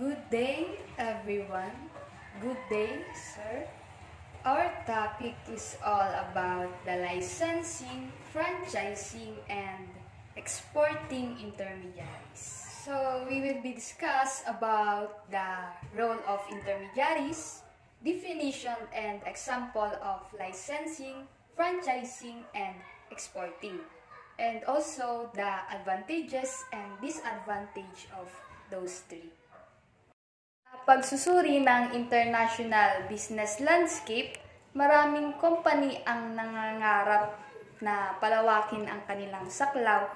Good day, everyone. Good day, sir. Our topic is all about the licensing, franchising, and exporting intermediaries. So, we will be discuss about the role of intermediaries, definition and example of licensing, franchising, and exporting, and also the advantages and disadvantage of those three. Pagsusuri ng international business landscape, maraming company ang nangangarap na palawakin ang kanilang saklaw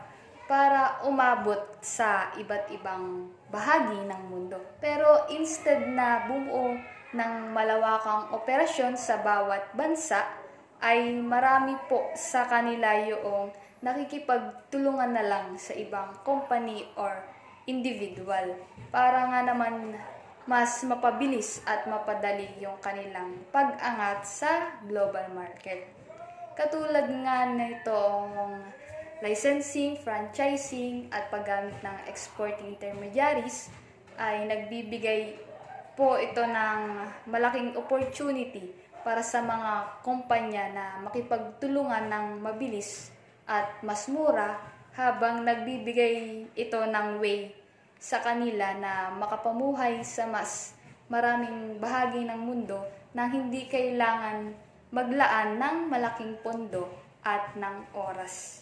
para umabot sa iba't ibang bahagi ng mundo. Pero instead na bumuo ng malawakang operasyon sa bawat bansa, ay marami po sa kanila yung nakikipagtulungan na lang sa ibang company or individual para nga naman mas mapabilis at mapadali yung kanilang pag-angat sa global market. Katulad nga nitong licensing, franchising at paggamit ng exporting intermediaries ay nagbibigay po ito ng malaking opportunity para sa mga kumpanya na makipagtulungan ng mabilis at mas mura habang nagbibigay ito ng way sa kanila na makapamuhay sa mas maraming bahagi ng mundo nang hindi kailangan maglaan ng malaking pondo at ng oras.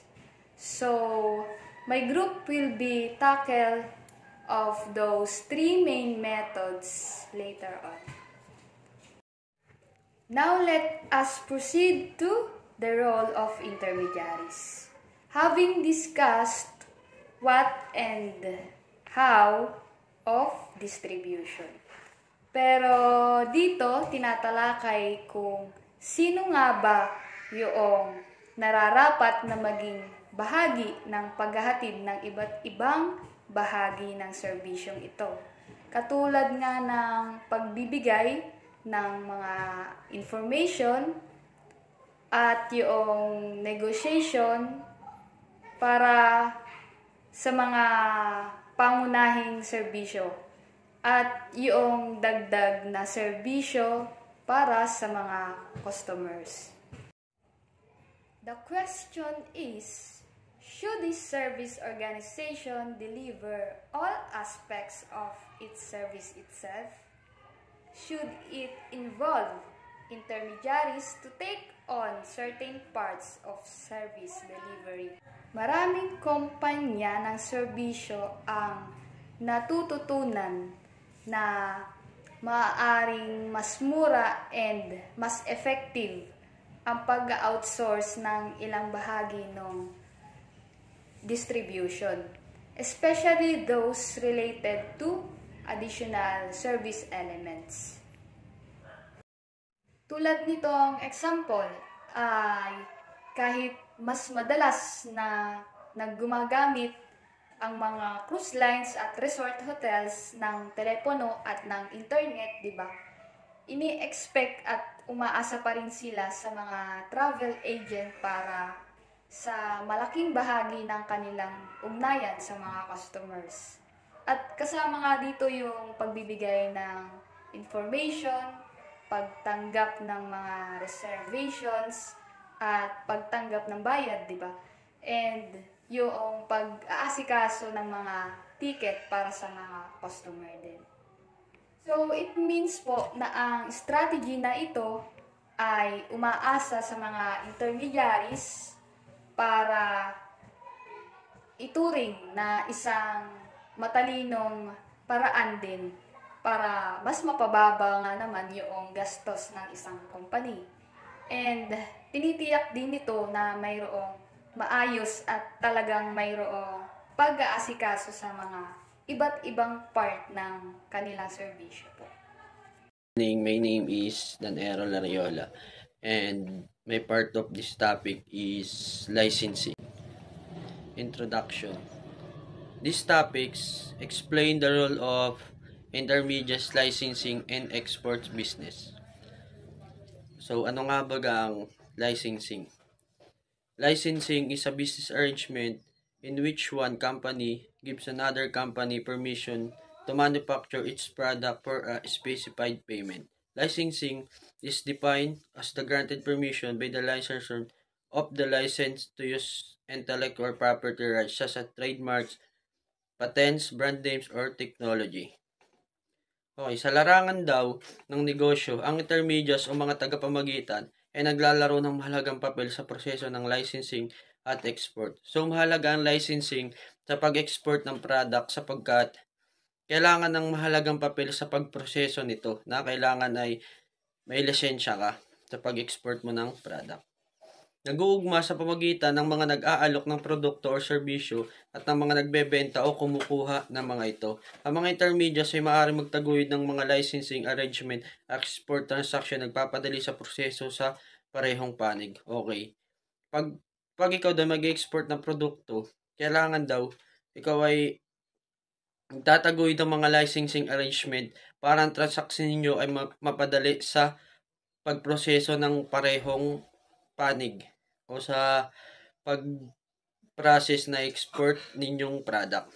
So, my group will be tackle of those three main methods later on. Now let us proceed to the role of intermediaries. Having discussed what and how of distribution. Pero dito, tinatalakay kung sino nga ba yung nararapat na maging bahagi ng paghahatid ng iba't ibang bahagi ng serbisyong ito. Katulad nga ng pagbibigay ng mga information at yung negotiation para sa mga pangunahing serbisyo at yung dagdag na serbisyo para sa mga customers. The question is, should this service organization deliver all aspects of its service itself? Should it involve intermediaries to take on certain parts of service delivery? Maraming kumpanya ng serbisyo ang natututunan na maaaring mas mura and mas effective ang pag-outsource ng ilang bahagi ng distribution, especially those related to additional service elements. Tulad nitong example ay kahit mas madalas na naggumagamit ang mga cruise lines at resort hotels ng telepono at ng internet, di ba? Ini-expect at umaasa pa rin sila sa mga travel agent para sa malaking bahagi ng kanilang ugnayan sa mga customers. At kasama nga dito yung pagbibigay ng information, pagtanggap ng mga reservations, at pagtanggap ng bayad, di ba? And yung pag-aasikaso ng mga ticket para sa mga customer din. So, it means po na ang strategy na ito ay umaasa sa mga intermediaries para ituring na isang matalinong paraan din para mas mapababa nga naman yung gastos ng isang company. And tinitiyak din nito na mayroong maayos at talagang mayroong pag-aasikaso sa mga iba't ibang part ng kanilang serbisyo po. My name is Danero Lariola and my part of this topic is licensing. Introduction. These topics explain the role of intermediate licensing and export business. So, ano nga ba ang licensing? Licensing is a business arrangement in which one company gives another company permission to manufacture its product for a specified payment. Licensing is defined as the granted permission by the licensor of the license to use intellectual property rights such as trademarks, patents, brand names, or technology. Okay, sa larangan daw ng negosyo, ang intermediaries o mga tagapamagitan ay naglalaro ng mahalagang papel sa proseso ng licensing at export. So, mahalaga ang licensing sa pag-export ng product sapagkat kailangan ng mahalagang papel sa pagproseso nito na kailangan ay may lisensya ka sa pag-export mo ng product. Nag-uugma sa pamagitan ng mga nag-aalok ng produkto o serbisyo at ng mga nagbebenta o kumukuha ng mga ito. Ang mga intermediaries ay maaaring magtaguyod ng mga licensing arrangement at export transaction nagpapadali sa proseso sa parehong panig. Okay. Pag ikaw daw mag-export ng produkto, kailangan daw ikaw ay magtataguyod ng mga licensing arrangement para ang transaction ninyo ay mapadali sa pagproseso ng parehong panig o sa pag-process na export ninyong product.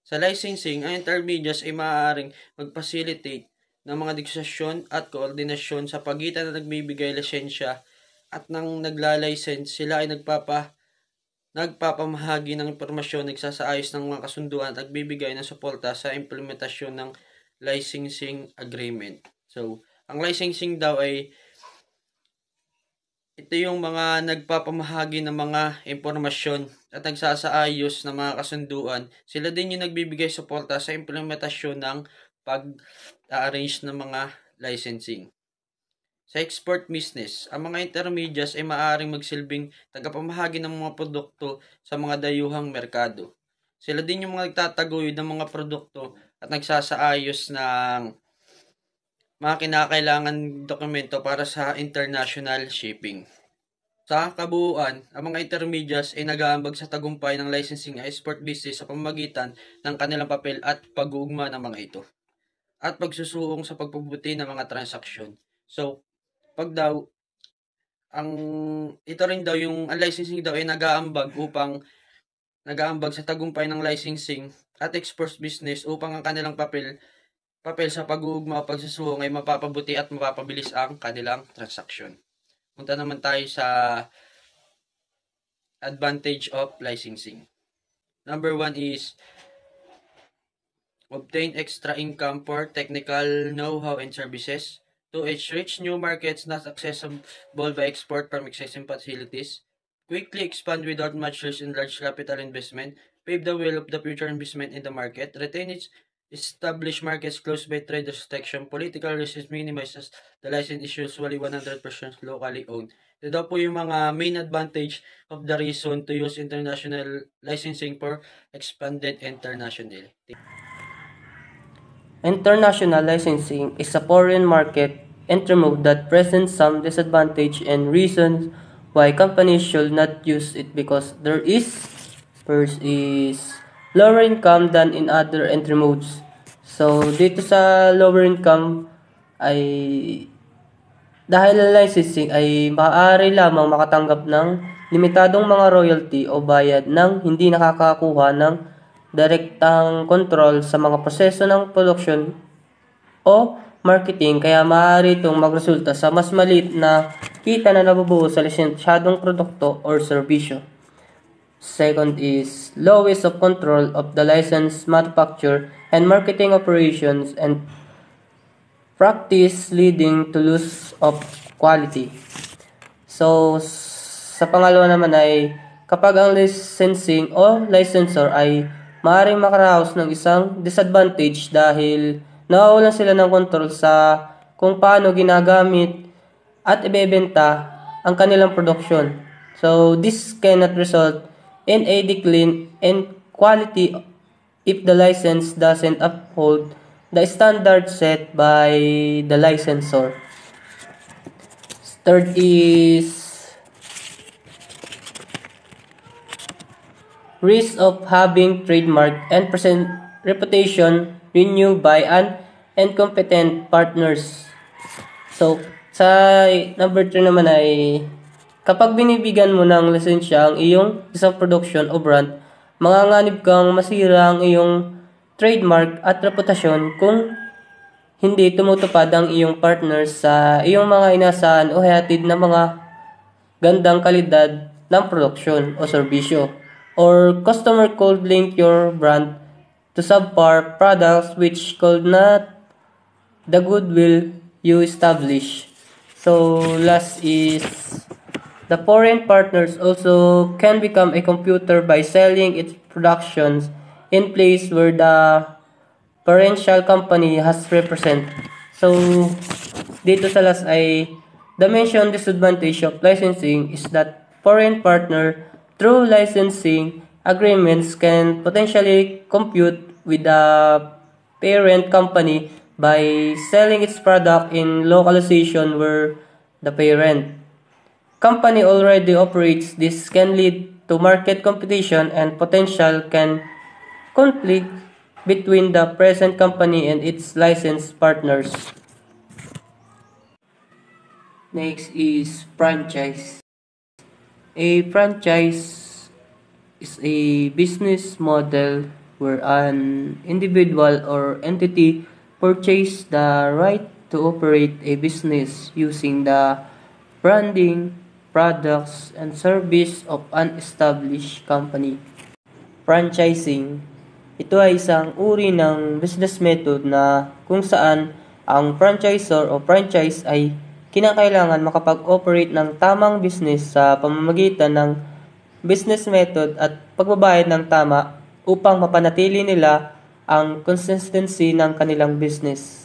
Sa licensing, ang intermediaries ay maaaring mag-facilitate ng mga negosasyon at koordinasyon sa pagitan na nagbibigay lisensya at nang nagla-license, sila ay nagpapamahagi ng impormasyon, nagsasaayos ng mga kasunduan at nagbibigay ng suporta sa implementasyon ng licensing agreement. So, ang licensing daw ay ito yung mga nagpapamahagi ng mga impormasyon at nagsasaayos ng mga kasunduan. Sila din yung nagbibigay suporta sa implementasyon ng pag-arrange ng mga licensing. Sa export business, ang mga intermediaries ay maaaring magsilbing tagapamahagi ng mga produkto sa mga dayuhang merkado. Sila din yung mga nagtataguyod ng mga produkto at nagsasaayos ng mga kinakailangan dokumento para sa international shipping. Sa kabuuan, ang mga intermediaries ay nag-aambag sa tagumpay ng licensing at export business sa pamamagitan ng kanilang papel at pag-uugma ng mga ito at pagsusuong sa pagpabuti ng mga transaksyon. So, ito rin daw yung licensing daw ay nag-aambag sa tagumpay ng licensing at export business upang ang kanilang papel sa pag-uugma o pagsusuong ay mapapabuti at mapapabilis ang kanilang transaksyon. Punta naman tayo sa advantage of licensing. Number 1 is obtain extra income for technical know-how and services. 2H, reach new markets not accessible by export from existing facilities. Quickly expand without much risk and large capital investment. Pave the way of the future investment in the market. Retain its established markets closed by trade restriction. Political risk is minimized as the license is usually 100% locally owned. Ito daw po yung mga main advantage of the reason to use international licensing for expanded internationally. International licensing is a foreign market entry move that presents some disadvantage and reasons why companies should not use it because first is lower income than in other entry modes. So, dito sa lower income ay dahil ang licensing ay maaari lamang makatanggap ng limitadong mga royalty o bayad ng hindi nakakakuha ng direktang control sa mga proseso ng production o marketing kaya maaari itong magresulta sa mas maliit na kita na nabubuo sa lisensyadong produkto or serbisyo. Second is lowest of control of the licensed manufacture and marketing operations and practice leading to loss of quality. So, sa pangalawa naman ay kapag ang licensing o licensor ay maaaring makaraos ng isang disadvantage dahil nawawalan sila ng control sa kung paano ginagamit at ibebenta ang kanilang production. So, this cannot result in a decline in quality if the license doesn't uphold the standard set by the licensor. Third is risk of having trademark and reputation renewed by incompetent partners. So, sa number 3 naman ay kapag binibigyan mo ng lisensya ang iyong isang production o brand, manganganib kang masira ang iyong trademark at reputasyon kung hindi tumutupad ang iyong partner sa iyong mga inasahan o hatid na mga gandang kalidad ng produksyon o serbisyo. Or customer could link your brand to subpar products which could not the goodwill you establish. So last is the foreign partners also can become a computer by selling its productions in place where the parental company has represent. So dito sa last ay the mentioned disadvantage of licensing is that foreign partner through licensing agreements can potentially compete with the parent company by selling its product in localization where the parent company already operates. This can lead to market competition and potential can conflict between the present company and its licensed partners. Next is franchise. A franchise is a business model where an individual or entity purchases the right to operate a business using the branding, products, and service of an established company. Franchising, ito ay isang uri ng business method na kung saan ang franchisor o franchise ay kinakailangan makapag-operate ng tamang business sa pamamagitan ng business method at pagbabayad ng tama upang mapanatili nila ang consistency ng kanilang business.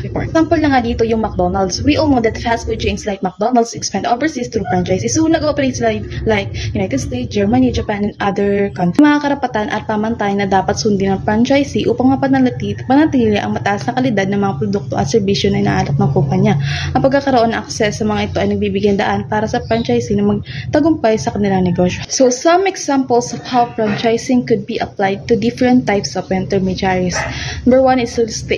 For example na nga dito yung McDonald's. We all know that fast food chains like McDonald's expand overseas through franchises. So, nag-operate sila like United States, Germany, Japan, and other countries. Mga karapatan at pamantayan na dapat sundin ng franchisee upang mapanatili ang mataas na kalidad ng mga produkto at serbisyo na inaalok ng kumpanya. Ang pagkakaroon ng akses sa mga ito ay nagbibigyan daan para sa franchisee na magtagumpay sa kanilang negosyo. So, some examples of how franchising could be applied to different types of intermediaries. Number one is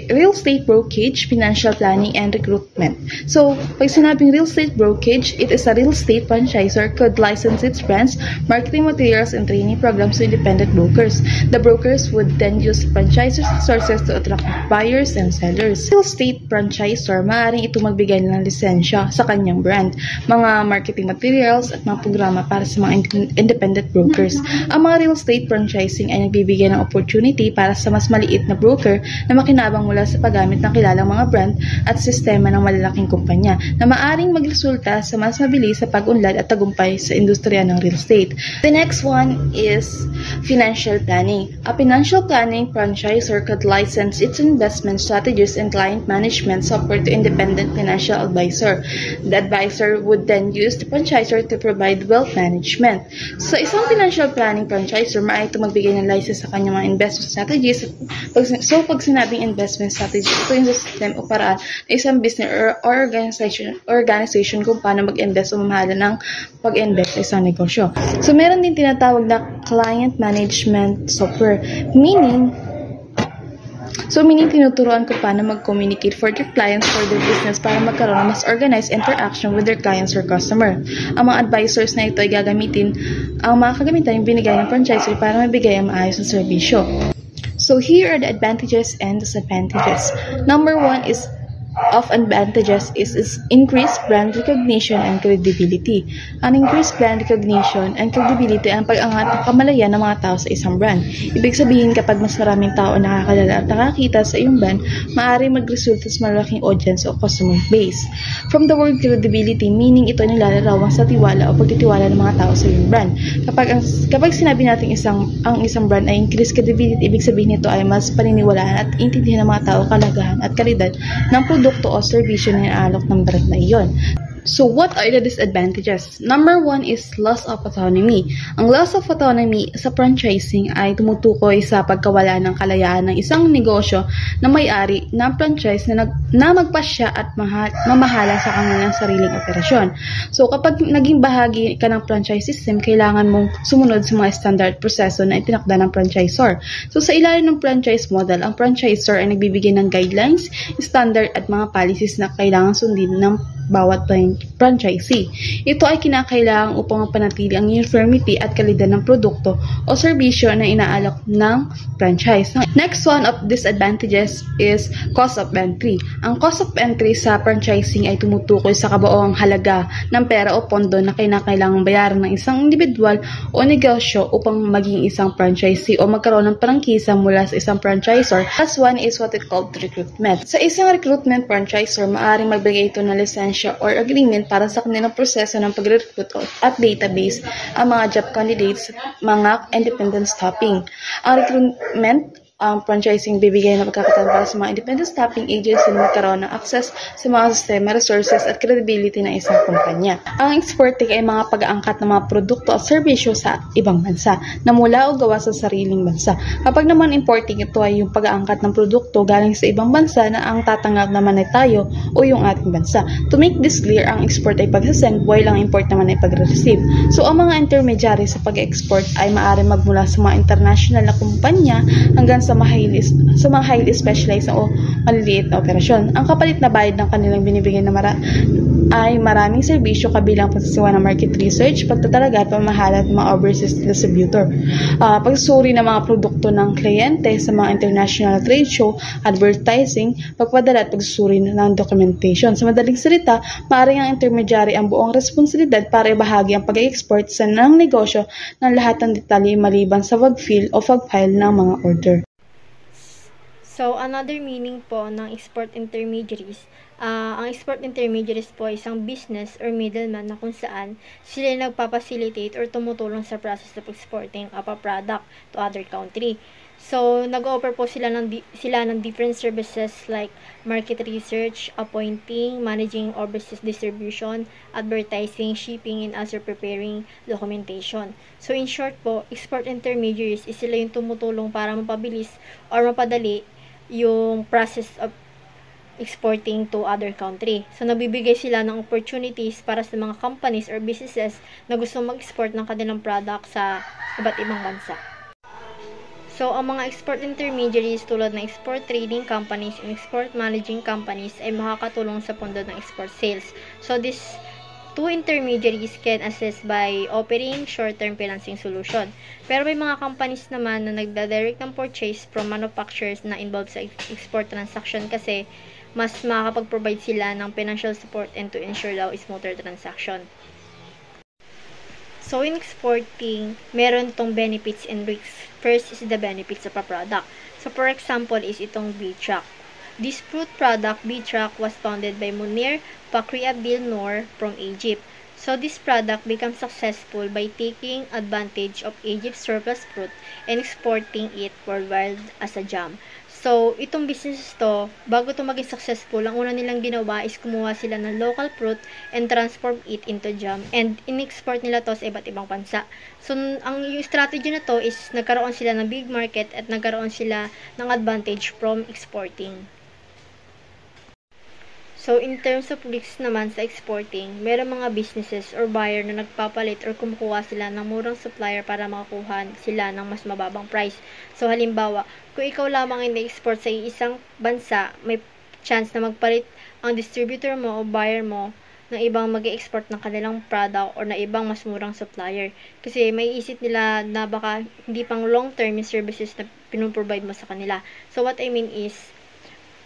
real estate brokerage, financial planning, and recruitment. So, pag sinabing real estate brokerage, it is a real estate franchisor could license its brands, marketing materials, and training programs to independent brokers. The brokers would then use franchisors' sources to attract buyers and sellers. Real estate franchisor, maaaring ito magbigay ng lisensya sa kanyang brand, mga marketing materials, at mga programa para sa mga independent brokers. Ang mga real estate franchising ay nagbibigay ng opportunity para sa mas maliit na broker na makinabang mula sa paggamit ng kilalang mga brand at sistema ng malalaking kumpanya na maaring magresulta sa mas mabilis sa pag-unlad at tagumpay sa industriya ng real estate. The next one is financial planning. A financial planning franchisor could license its investment strategies and client management software to independent financial advisor. The advisor would then use the franchisor to provide wealth management. So, isang financial planning franchisor, maaari ito magbigay ng license sa kanyang mga investment strategies. So, pag sinabing investment strategy, ito yung system o paraan na isang business or organization kung paano mag-invest o mamahala ng pag-invest sa isang negosyo. So, meron din tinatawag na client management software. Meaning tinuturuan ko paano mag-communicate for their clients for their business para magkaroon ng mas organized interaction with their clients or customer. Ang mga advisors na ito ay ang mga kagamitan yung binigay ng franchisor para mabigay ang maayos na serbisyo. So here are the advantages and disadvantages. Number one is increased brand recognition and credibility. Ang increased brand recognition and credibility ang pag-angat ng kamalayan ng mga tao sa isang brand. Ibig sabihin, kapag mas maraming tao nakakalala at nakakita sa iyong brand, maaari magresulta sa malaking audience o customer base. From the word credibility, meaning ito nilalarawan sa tiwala o pagtitiwala ng mga tao sa iyong brand. Kapag sinabi natin ang isang brand ay increased credibility, ibig sabihin nito ay mas paniniwalaan at intindihan ng mga tao kalagahan at kalidad ng produkto o serbisyo na inaalok ng brand na iyon. So, what are the disadvantages? Number one is loss of autonomy. Ang loss of autonomy sa franchising ay tumutukoy sa pagkawala ng kalayaan ng isang negosyo na may-ari ng franchise na magpasya at mamahala sa kanilang sariling operasyon. So, kapag naging bahagi ka ng franchise system, kailangan mong sumunod sa mga standard proseso na itinakda ng franchisor. So, sa ilalim ng franchise model, ang franchisor ay nagbibigay ng guidelines, standard at mga policies na kailangan sundin ng bawat franchisee. Ito ay kinakailangan upang mapanatili ang uniformity at kalidad ng produkto o serbisyo na inaalok ng franchise. Next one of disadvantages is cost of entry. Ang cost of entry sa franchising ay tumutukoy sa kabuoang halaga ng pera o pondo na kinakailangang bayaran ng isang individual o negosyo upang maging isang franchisee o magkaroon ng prangkisa mula sa isang franchisor. Last one is what we call recruitment. Sa isang recruitment franchisor, maaaring magbigay ito ng lisensya or agreement para sa kanilang proseso ng pag-recruit at database ang mga job candidates, mga independent staffing. Ang recruitment franchising bibigay ng pagkakataon para sa mga independent staffing agency na magkaroon ng access sa mga sistema, resources at credibility ng isang kumpanya. Ang exporting ay mga pag-aangkat ng mga produkto at serbisyo sa ibang bansa na mula o gawa sa sariling bansa. Kapag naman importing, ito ay yung pag-aangkat ng produkto galing sa ibang bansa na ang tatanggap naman ay tayo o yung ating bansa. To make this clear, ang export ay pag-send while ang import naman ay pag-receive. So, ang mga intermediary sa pag-export ay maaari magmula sa mga international na kumpanya hanggang sa mga highly specialized o maliliit na operasyon. Ang kapalit na bayad ng kanilang binibigyan ay maraming serbisyo kabilang pagsasiwa ng market research, pagtatalaga at pamahalat ng mga overseas distributor, pagsusuri ng mga produkto ng kliyente sa mga international trade show, advertising, pagpadala at pagsusuri ng documentation. Sa madaling salita, maaaring ang intermediary ang buong responsibilidad para ibahagi ang pag-export sa ng negosyo ng lahat ng detalye maliban sa pag-fill o pag-file ng mga order. So, another meaning po ng export intermediaries, ang export intermediaries po ay isang business or middleman na kung saan sila nagpapacilitate or tumutulong sa process of exporting of a product to other country. So, nag-offer po sila ng different services like market research, appointing, managing overseas distribution, advertising, shipping, and also preparing documentation. So, in short po, export intermediaries is sila yung tumutulong para mapabilis or mapadali yung process of exporting to other country. So, nagbibigay sila ng opportunities para sa mga companies or businesses na gusto mag-export ng kanilang product sa iba't ibang bansa. So, ang mga export intermediaries tulad ng export trading companies and export managing companies ay makakatulong sa pondo ng export sales. So, these two intermediaries can assist by offering short-term financing solution. Pero may mga companies naman na nagda-direct ng purchase from manufacturers na involved sa export transaction kasi mas makakapag-provide sila ng financial support and to ensure daw smoother transaction. So, in exporting, meron tong benefits and risks. First is the benefits of a product. So, for example, is itong B-Track. This fruit product, B-Track, was founded by Munir Fakri Abdil Noor from Egypt. So, this product becomes successful by taking advantage of Egypt's surplus fruit and exporting it worldwide as a jam. So, itong business to, bago to maging successful, ang una nilang ginawa is kumuha sila ng local fruit and transform it into jam. And in-export nila to sa iba't ibang bansa. So, yung strategy na to is nagkaroon sila ng big market at nagkaroon sila ng advantage from exporting. So, in terms of risks naman sa exporting, meron mga businesses or buyer na nagpapalit or kumukuha sila ng murang supplier para makakuha sila ng mas mababang price. So, halimbawa, kung ikaw lamang ang na-export sa isang bansa, may chance na magpalit ang distributor mo o buyer mo ng ibang mag-export ng kanilang product or na ibang mas murang supplier. Kasi may isip nila na baka hindi pang long-term yung services na pinuprovide mo sa kanila. So, what I mean is,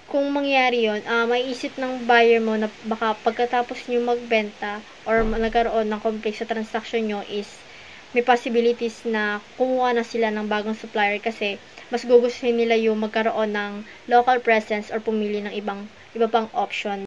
kung mangyari yun, may isip ng buyer mo na baka pagkatapos nyo magbenta or nagkaroon ng complex sa transaction nyo is may possibilities na kumuha na sila ng bagong supplier kasi mas gugustuhin nila yung magkaroon ng local presence or pumili ng iba pang option